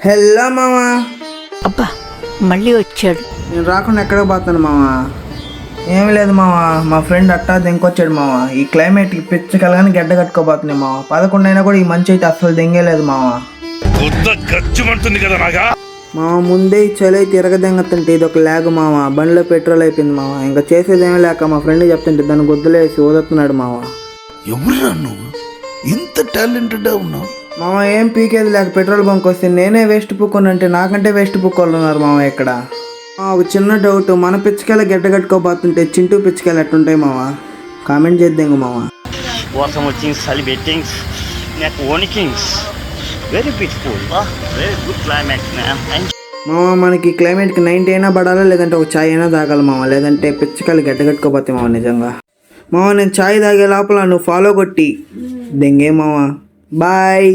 Hello మామా. అబ్బా మళ్ళీ వచ్చాడు. నేను రాకుండా ఎక్కడికి పోతాను మామా? ఏమి లేదు మామా, మా ఫ్రెండ్ అట్టా దెంకొచ్చాడు మామా. ఈ క్లైమేట్కి పిచ్చకలగానే గడ్డ కట్టుకోబోతున్నాయి మామా. 11 అయినా కూడా ఈ మంచి అయితే అస్సలు దెంగేలేదు మామా. మామ ముందే ఈ చలి అయితే తిరగదెంగతుంటే ఇది ఒక లాగ్ మామ. బండిలో పెట్రోల్ అయిపోయింది మామ. ఇంకా చేసేదేమీ లేక మా ఫ్రెండ్ చెప్తుంటే దాన్ని గుద్దులేసి ఊదుతున్నాడు మామ. ఎవరురా నువ్వు ఇంత టాలెంటెడ్ ఉన్నావు? మామ ఏం పీకేది లేక పెట్రోల్ బంక్ వస్తే నేనే వేస్ట్ పుక్కోనంటే నాకంటే వేస్ట్ పుక్కోళ్ళు ఉన్నారు మామ ఇక్కడ. ఒక చిన్న డౌట్, మన పిచ్చకాయలు గడ్డ కట్టుకోబోతుంటే చింటూ పిచ్చకాయలు ఎట్టుంటాయి మామ? కామెంట్ చేద్దాం మామ. వర్షం వచ్చింది, చలి బెట్టింగ్స్, నాకు ఓనికింగ్స్, very beautiful, very good climate ma'am. మామ మనకి క్లైమేట్కి 90 అయినా పడాలా, లేదంటే ఒక ఛాయ్ అయినా తాగాలి మామ, లేదంటే పిచ్చకాయలు గడ్డ కట్టుకోపోతాయి మామ నిజంగా. మామ నేను ఛాయ్ తాగే లోపల నువ్వు ఫాలో కొట్టి దెంగే మామ. బాయ్.